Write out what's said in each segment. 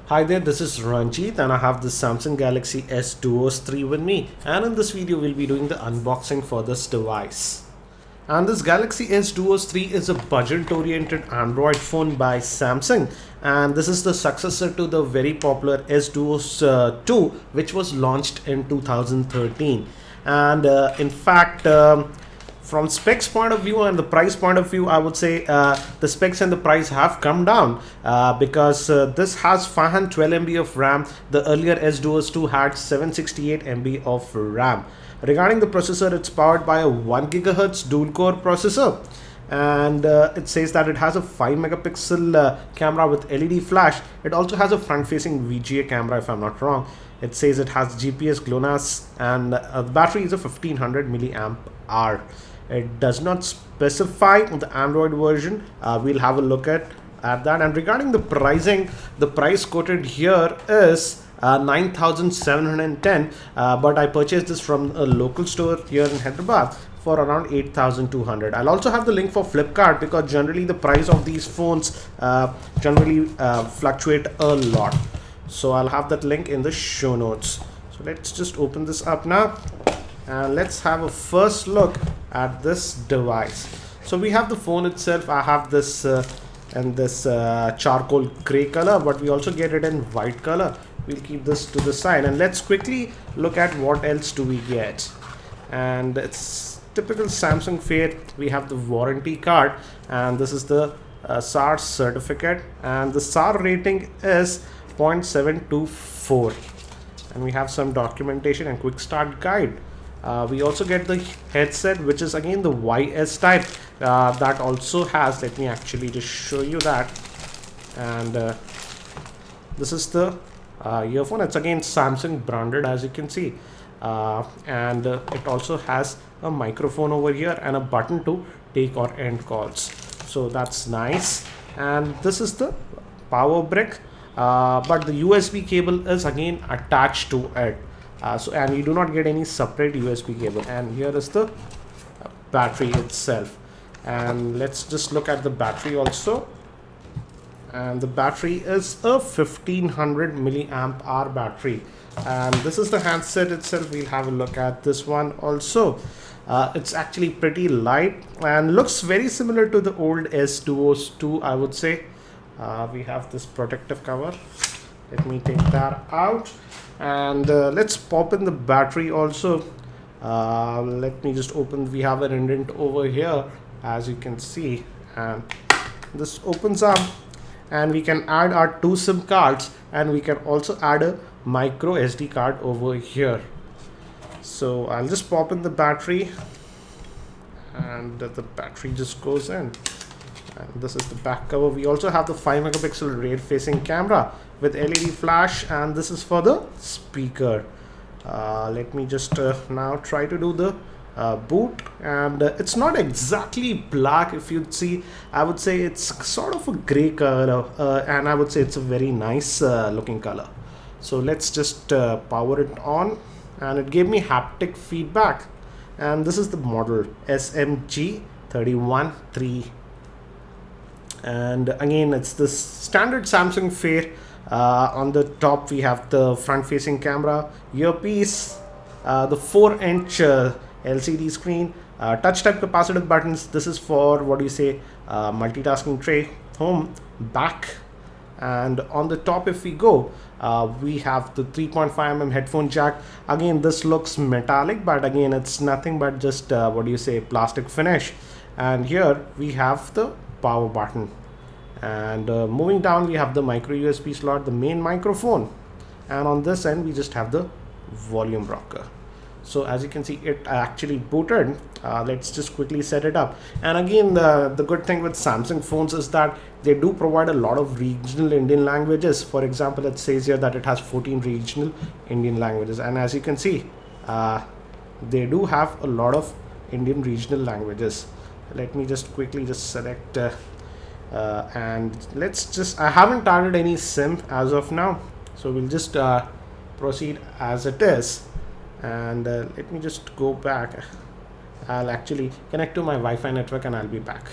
Hi there, this is Ranjit and I have the Samsung Galaxy S Duos 3 with me, and in this video we'll be doing the unboxing for this device. And this Galaxy S Duos 3 is a budget-oriented Android phone by Samsung, and this is the successor to the very popular S Duos 2, which was launched in 2013. And in fact, from specs point of view and the price point of view, I would say the specs and the price have come down because this has 512 MB of RAM. The earlier S Duos 2 had 768 MB of RAM. Regarding the processor, it's powered by a 1 GHz dual core processor, and it says that it has a 5 megapixel camera with LED flash. It also has a front facing VGA camera, if I'm not wrong. It says it has GPS GLONASS, and the battery is a 1500 milliamp hour. It does not specify the Android version. We'll have a look at that. And regarding the pricing, the price quoted here is 9,710, but I purchased this from a local store here in Hyderabad for around 8,200. I'll also have the link for Flipkart because generally the price of these phones generally fluctuate a lot. So I'll have that link in the show notes. So let's just open this up now and let's have a first look at this device. So we have the phone itself. I have this and this charcoal gray color, but we also get it in white color. We'll keep this to the side and let's quickly look at what else do we get. And it's typical Samsung fare. We have the warranty card, and this is the SAR certificate, and the SAR rating is 0.724, and we have some documentation and quick start guide. We also get the headset, which is again the YS type. That also has, let me actually just show you that. And this is the earphone. It's again Samsung branded, as you can see. And it also has a microphone over here and a button to take or end calls. So that's nice. And this is the power brick. But the USB cable is again attached to it. And you do not get any separate USB cable. And here is the battery itself. And let's just look at the battery also. And the battery is a 1500 milliamp hour battery. And this is the handset itself. We'll have a look at this one also. It's actually pretty light and looks very similar to the old S Duos 2, I would say. We have this protective cover. Let me take that out. And let's pop in the battery also. Let me just open. We have an indent over here, as you can see, and this opens up, and we can add our 2 SIM cards, and we can also add a micro SD card over here. So I'll just pop in the battery, and the battery just goes in. And this is the back cover. We also have the 5 megapixel rear facing camera with LED flash, and this is for the speaker. Let me just now try to do the boot, and it's not exactly black. If you see, I would say it's sort of a gray color, and I would say it's a very nice looking color. So let's just power it on, and it gave me haptic feedback. And this is the model SMG313. And again, it's the standard Samsung fare. On the top we have the front facing camera, earpiece, the 4-inch LCD screen, touch type capacitive buttons. This is for, what do you say, multitasking tray, home, back. And on the top, if we go, we have the 3.5mm headphone jack. Again, this looks metallic, but again, it's nothing but just what do you say, plastic finish. And here we have the power button. And moving down, we have the micro USB slot, the main microphone, and on this end we just have the volume rocker. So as you can see, it actually booted. Let's just quickly set it up. And again, the good thing with Samsung phones is that they do provide a lot of regional Indian languages. For example, it says here that it has 14 regional Indian languages, and as you can see, they do have a lot of Indian regional languages. Let me just quickly just select and let's just, I haven't added any SIM as of now, so we'll just proceed as it is. And let me just go back. I'll actually connect to my Wi-Fi network and I'll be back.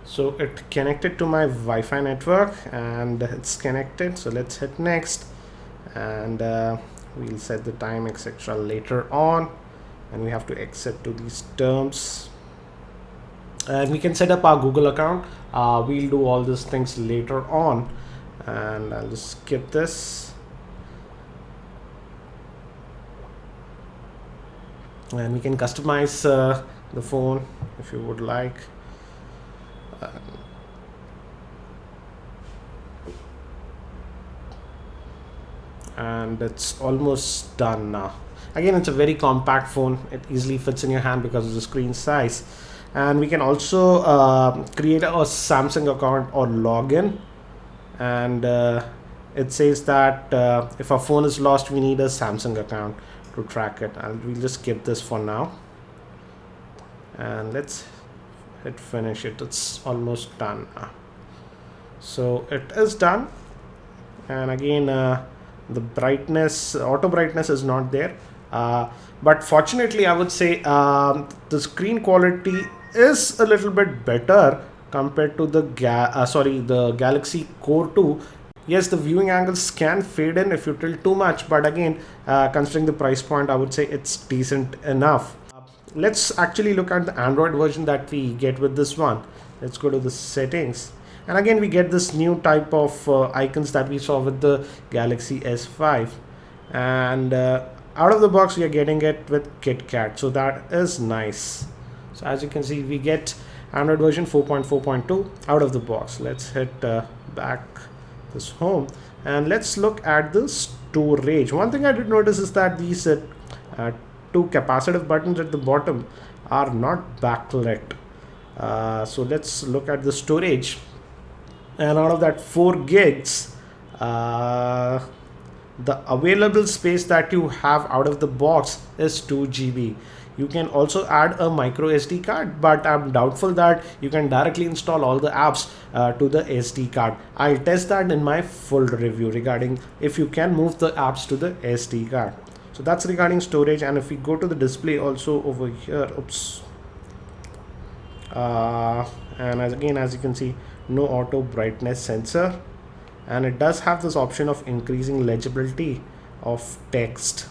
So it connected to my Wi-Fi network and it's connected. So let's hit next, and we'll set the time etc later on, and we have to exit to these terms, and we can set up our Google account. We'll do all these things later on, and I'll just skip this, and we can customize the phone if you would like. And it's almost done now. Again, it's a very compact phone. It easily fits in your hand because of the screen size. And we can also create a Samsung account or login, and it says that if our phone is lost, we need a Samsung account to track it. We'll just skip this for now, and let's hit finish it. It's almost done now. So it is done, and again the brightness, auto brightness is not there, but fortunately I would say the screen quality is a little bit better compared to the Galaxy Core 2. Yes, the viewing angles can fade in if you tilt too much, but again, considering the price point, I would say it's decent enough. Let's actually look at the Android version that we get with this one. Let's go to the settings, and again we get this new type of icons that we saw with the Galaxy S5, and out of the box we are getting it with KitKat, so that is nice. So as you can see, we get Android version 4.4.2 out of the box. Let's hit back this home, and let's look at the storage. One thing I did notice is that these two capacitive buttons at the bottom are not backlit. So let's look at the storage, and out of that 4 gigs, the available space that you have out of the box is 2 GB. You can also add a micro SD card, but I'm doubtful that you can directly install all the apps to the SD card. I'll test that in my full review regarding if you can move the apps to the SD card. So that's regarding storage. And if we go to the display also over here, and as you can see, no auto brightness sensor, and it does have this option of increasing legibility of text.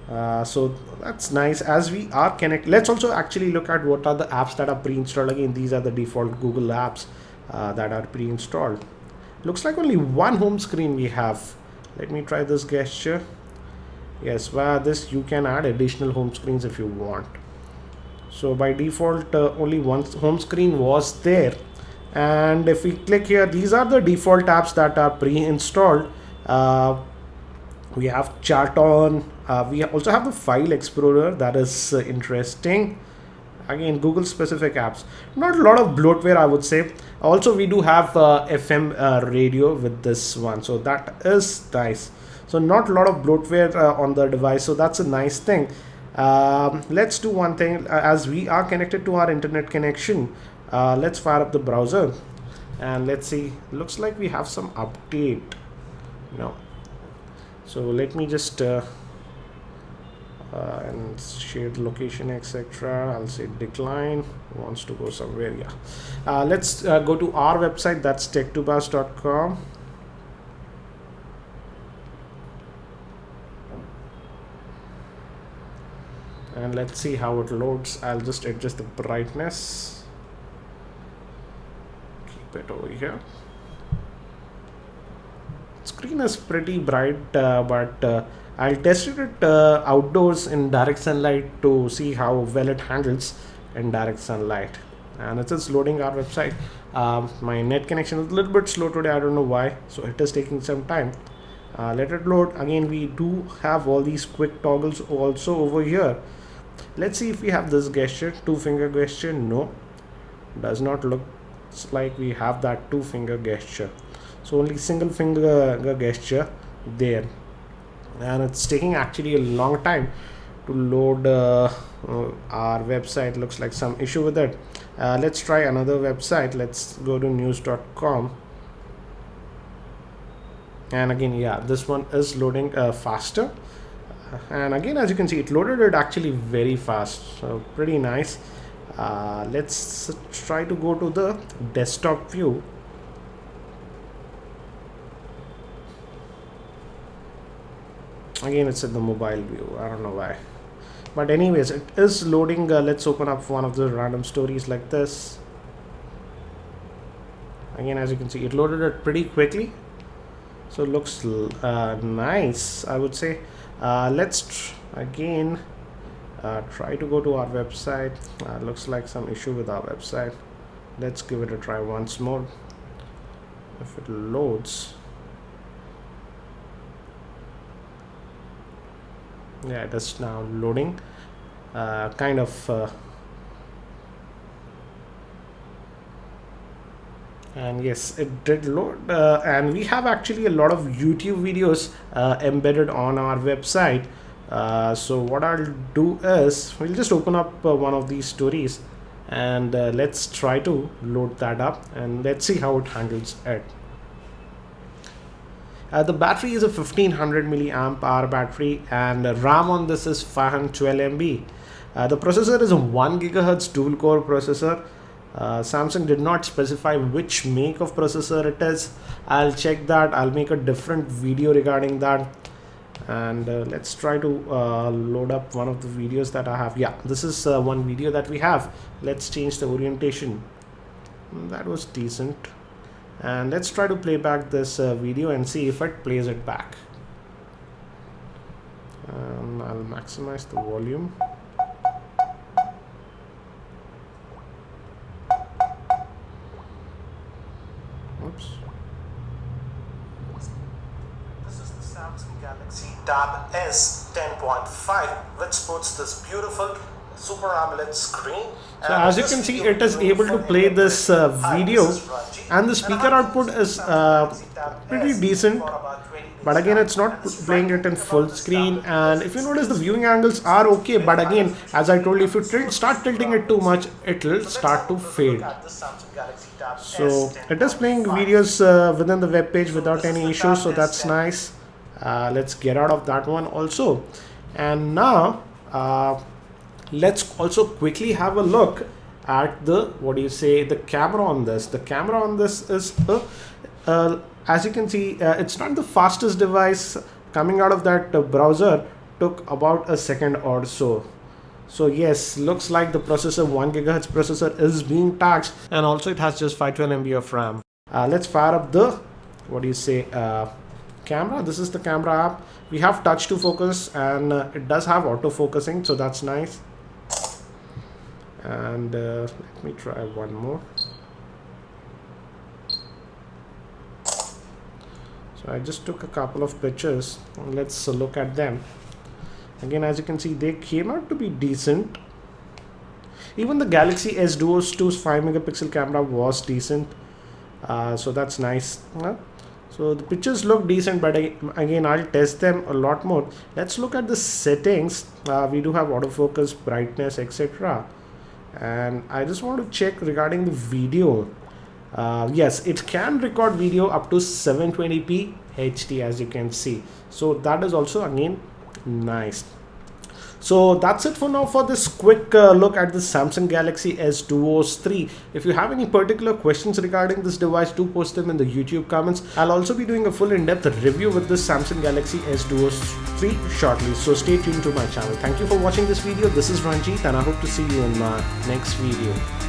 So that's nice. As we are connected, let's also actually look at what are the apps that are pre-installed. Again, these are the default Google apps that are pre-installed. Looks like only one home screen we have. Let me try this gesture. Yes, via this you can add additional home screens if you want. So by default only one home screen was there, and if we click here, these are the default apps that are pre-installed. We have Chat On. We also have the File Explorer. That is interesting. Again, Google specific apps. Not a lot of bloatware, I would say. Also, we do have FM radio with this one, so that is nice. So not a lot of bloatware on the device, so that's a nice thing. Let's do one thing. As we are connected to our internet connection, let's fire up the browser, and let's see. Looks like we have some update. So let me just and share the location etc. I'll say decline, wants to go somewhere. Yeah, let's go to our website, that's tech2bars.com. and let's see how it loads. I'll just adjust the brightness, keep it over here. Screen is pretty bright, but I'll test it outdoors in direct sunlight to see how well it handles in direct sunlight. And it is loading our website. My net connection is a little bit slow today, I don't know why, so it is taking some time. Let it load. Again, we do have all these quick toggles also over here. Let's see if we have this gesture, 2-finger gesture. No, does not look like we have that 2-finger gesture. So only single finger gesture there, and it's taking actually a long time to load our website. Looks like some issue with it. Let's try another website. Let's go to news.com, and again, yeah, this one is loading faster. And again, as you can see, it loaded it actually very fast, so pretty nice. Let's try to go to the desktop view. Again, it's in the mobile view. I don't know why, but anyways, it is loading. Let's open up one of the random stories like this. Again, as you can see, it loaded it pretty quickly, so it looks nice, I would say. Let's again try to go to our website. Looks like some issue with our website. Let's give it a try once more. If it loads, yeah, it is now loading. Kind of and yes, it did load, and we have actually a lot of YouTube videos embedded on our website. So what I'll do is we'll just open up one of these stories, and let's try to load that up, and let's see how it handles it. The battery is a 1500 milliamp hour battery, and RAM on this is 512 MB. The processor is a 1 GHz dual core processor. Samsung did not specify which make of processor it is. I'll check that. I'll make a different video regarding that. And let's try to load up one of the videos that I have. Yeah, this is one video that we have. Let's change the orientation. That was decent. And let's try to play back this video and see if it plays it back. I'll maximize the volume. Oops. This is the Samsung Galaxy Tab S 10.5, which sports this beautiful Super AMOLED screen. So as you can see, it is able to play this video, and the speaker output is pretty decent. But again, it's not playing it in full screen, and if you notice, the viewing angles are okay, but again, as I told you, if you start tilting it too much, it will start to fade. So it is playing videos within the web page without any issues, so that's nice. Let's get out of that one also. And now let's also quickly have a look at the the camera on this. The camera on this is as you can see, it's not the fastest device. Coming out of that browser took about a second or so. So yes, looks like the processor, 1 GHz processor, is being taxed, and also it has just 512 MB of RAM. Let's fire up the camera. This is the camera app. We have touch to focus, and it does have auto focusing, so that's nice. And let me try one more. So I just took a couple of pictures. Let's look at them. Again, as you can see, they came out to be decent. Even the Galaxy S Duo 2's 5 megapixel camera was decent. So that's nice. So the pictures look decent, but again, I'll test them a lot more. Let's look at the settings. We do have autofocus, brightness, etc. And I just want to check regarding the video. Yes, it can record video up to 720p HD, as you can see. So that is also again nice. So that's it for now for this quick look at the Samsung Galaxy S Duo 3. If you have any particular questions regarding this device, do post them in the YouTube comments. I'll also be doing a full in-depth review with this Samsung Galaxy S Duo 3 shortly. So stay tuned to my channel. Thank you for watching this video. This is Ranjit, and I hope to see you in my next video.